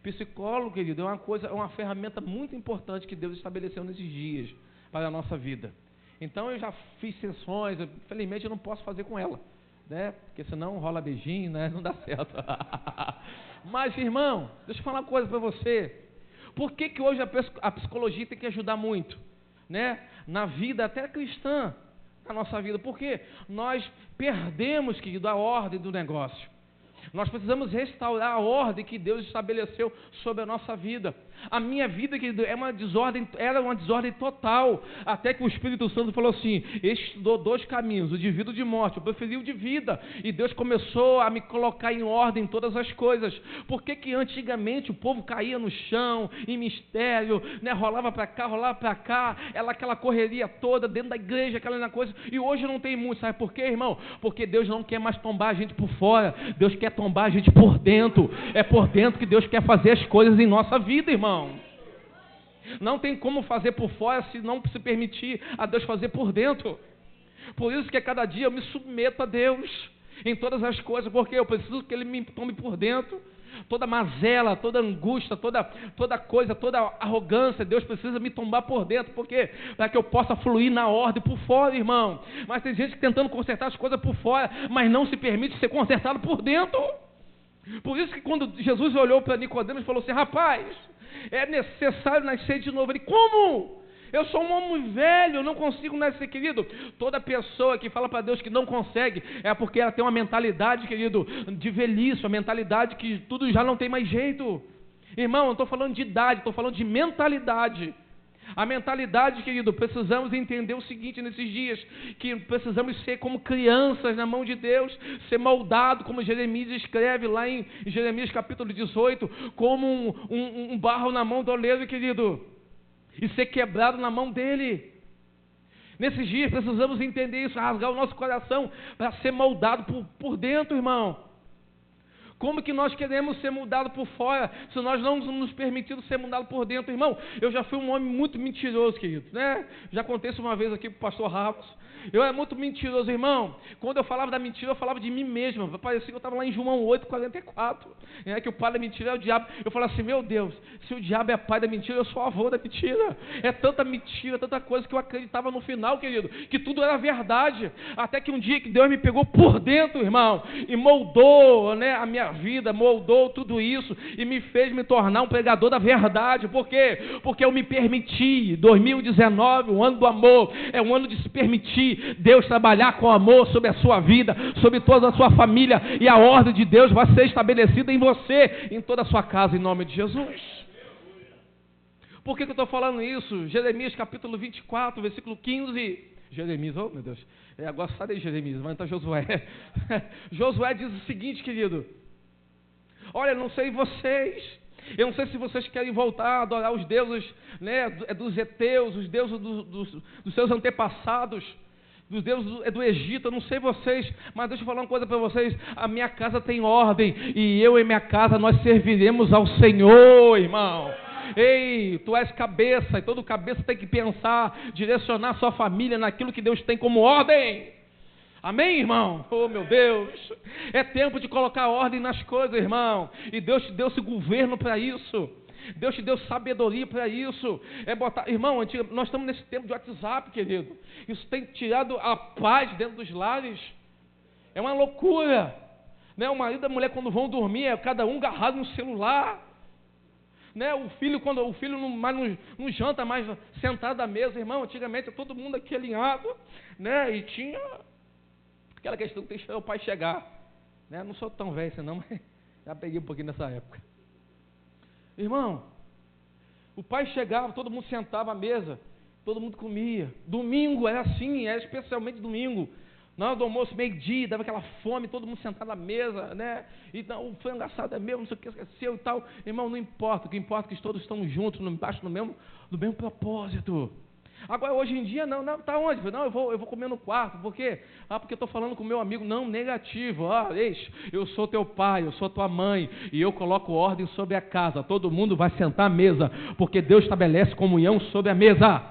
Psicólogo, querido, é uma ferramenta muito importante que Deus estabeleceu nesses dias para a nossa vida. Então, eu já fiz sessões, infelizmente eu não posso fazer com ela, né? Porque senão rola beijinho, né? Não dá certo. Mas, irmão, deixa eu falar uma coisa para você. Por que hoje a psicologia tem que ajudar muito, né? Na vida até cristã, na nossa vida? Porque nós perdemos, querido, a ordem do negócio. Nós precisamos restaurar a ordem que Deus estabeleceu sobre a nossa vida. A minha vida, querido, era uma desordem total. Até que o Espírito Santo falou assim: estudou 2 caminhos, o de vida e o de morte. Eu preferi o de vida. E Deus começou a me colocar em ordem todas as coisas. Por que antigamente o povo caía no chão, em mistério, né? Rolava para cá, rolava para cá, aquela correria toda dentro da igreja, aquela coisa. E hoje não tem muito. Sabe por quê, irmão? Porque Deus não quer mais tombar a gente por fora. Deus quer tombar a gente por dentro. É por dentro que Deus quer fazer as coisas em nossa vida, irmão. Não tem como fazer por fora se não se permitir a Deus fazer por dentro. Por isso que a cada dia eu me submeto a Deus em todas as coisas, porque eu preciso que Ele me tome por dentro. Toda mazela, toda angústia, toda coisa, toda arrogância, Deus precisa me tombar por dentro, porque para que eu possa fluir na ordem por fora, irmão. Mas tem gente tentando consertar as coisas por fora, mas não se permite ser consertado por dentro. Por isso que quando Jesus olhou para Nicodemos e falou assim: rapaz, é necessário nascer de novo. Ele: como? Eu sou um homem velho, eu não consigo nascer, querido. Toda pessoa que fala para Deus que não consegue, é porque ela tem uma mentalidade, querido, de velhice, uma mentalidade que tudo já não tem mais jeito. Irmão, eu não estou falando de idade, estou falando de mentalidade. A mentalidade, querido, precisamos entender o seguinte nesses dias, que precisamos ser como crianças na mão de Deus, ser moldado, como Jeremias escreve lá em Jeremias capítulo 18, como um barro na mão do oleiro, querido, e ser quebrado na mão dele. Nesses dias precisamos entender isso, rasgar o nosso coração para ser moldado por dentro, irmão. Como que nós queremos ser mudados por fora, se nós não nos permitimos ser mudados por dentro, irmão? Eu já fui um homem muito mentiroso, querido, né? Já contei isso uma vez aqui para o pastor Ramos. Eu era muito mentiroso, irmão. Quando eu falava da mentira, eu falava de mim mesmo. Parecia que eu estava lá em João 8:44, que o pai da mentira é o diabo. Eu falava assim: meu Deus, se o diabo é pai da mentira, eu sou avô da mentira. É tanta mentira, tanta coisa que eu acreditava no final, querido, que tudo era verdade. Até que um dia que Deus me pegou por dentro, irmão, e moldou, né, a minha vida, moldou tudo isso e me fez me tornar um pregador da verdade. Por quê? Porque eu me permiti. 2019, o ano do amor, é um ano de se permitir Deus trabalhar com amor sobre a sua vida, sobre toda a sua família, e a ordem de Deus vai ser estabelecida em você, em toda a sua casa, em nome de Jesus. Por que eu estou falando isso? Jeremias capítulo 24, versículo 15. Jeremias, oh meu Deus, agora sai daí Jeremias, vai entrar Josué. Josué diz o seguinte, querido: olha, não sei vocês, eu não sei se vocês querem voltar a adorar os deuses, né, dos heteus, os deuses dos seus antepassados, dos deuses do Egito. Eu não sei vocês, mas deixa eu falar uma coisa para vocês: a minha casa tem ordem, e eu e minha casa nós serviremos ao Senhor, irmão. Ei, tu és cabeça, e todo cabeça tem que pensar, direcionar sua família naquilo que Deus tem como ordem. Amém, irmão? Oh, meu Deus. É tempo de colocar ordem nas coisas, irmão. E Deus te deu esse governo para isso. Deus te deu sabedoria para isso. É botar, irmão, nós estamos nesse tempo de WhatsApp, querido. Isso tem tirado a paz dentro dos lares. É uma loucura, né? O marido e a mulher, quando vão dormir, é cada um agarrado no celular, né? O filho, quando o filho não janta mais sentado à mesa, irmão. Antigamente todo mundo aqui alinhado, né? E tinha aquela questão que tem que esperar o pai chegar, né? Não sou tão velho assim não, mas já peguei um pouquinho nessa época. Irmão, o pai chegava, todo mundo sentava à mesa, todo mundo comia. Domingo era assim, era especialmente domingo. Na hora do almoço, meio-dia, dava aquela fome, todo mundo sentado à mesa, né? Então, o frango assado é meu, não sei o que, esqueceu e tal. Irmão, não importa, o que importa é que todos estão juntos, embaixo do mesmo propósito. Agora, hoje em dia, não, tá onde? Não, eu vou comer no quarto. Por quê? Porque eu estou falando com o meu amigo. Não, negativo. Eu sou teu pai, eu sou tua mãe, e eu coloco ordem sobre a casa. Todo mundo vai sentar à mesa, porque Deus estabelece comunhão sobre a mesa.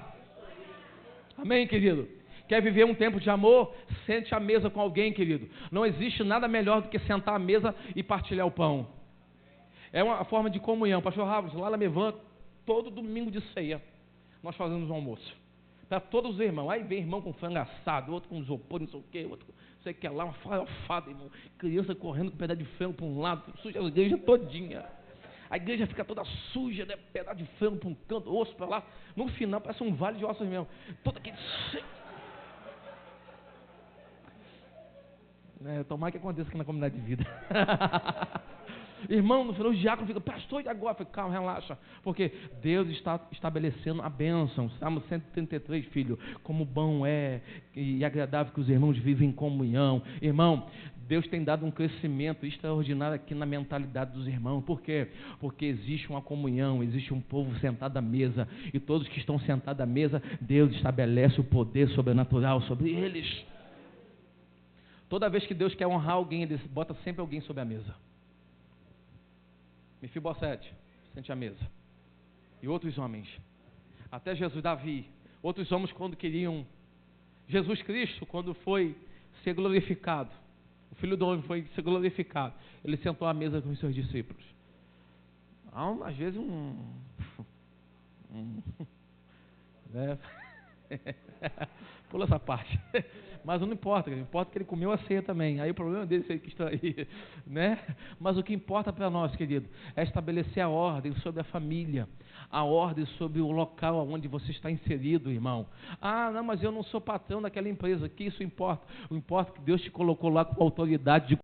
Amém, querido? Quer viver um tempo de amor? Sente à mesa com alguém, querido. Não existe nada melhor do que sentar à mesa e partilhar o pão. É uma forma de comunhão. Pastor Ramos, lá na Mevan, todo domingo de ceia, nós fazemos um almoço. para todos os irmãos. Aí vem irmão com frango assado, outro com isopor, não sei o quê, outro com não sei o que lá, uma farofada, irmão. Criança correndo com um pedaço de frango para um lado, suja a igreja todinha. A igreja fica toda suja, né? Pedaço de frango para um canto, osso para lá. No final parece um vale de ossos mesmo. Todo aquele... Tomara que aconteça aqui na comunidade de vida. Irmão, no final o diácono fica, pastor, e agora? Fica, calma, relaxa, porque Deus está estabelecendo a bênção. Salmo 133, filho, como bom é e agradável que os irmãos vivem em comunhão. Irmão, Deus tem dado um crescimento extraordinário aqui na mentalidade dos irmãos. Por quê? Porque existe uma comunhão, existe um povo sentado à mesa, e todos que estão sentados à mesa, Deus estabelece o poder sobrenatural sobre eles. Toda vez que Deus quer honrar alguém, Ele bota sempre alguém sobre a mesa. Mefibosete, sente à mesa. E outros homens. Até Jesus, Davi. Outros homens quando queriam. Jesus Cristo, quando foi ser glorificado. O Filho do Homem foi ser glorificado. Ele sentou à mesa com os seus discípulos. Há, às vezes, né? Pula essa parte. Mas não importa, que ele comeu a ceia também. Aí o problema dele é que está aí, né? Mas o que importa para nós, querido, é estabelecer a ordem sobre a família, a ordem sobre o local onde você está inserido, irmão. Ah, não, mas eu não sou patrão daquela empresa. Que isso importa? O importa é que Deus te colocou lá com autoridade de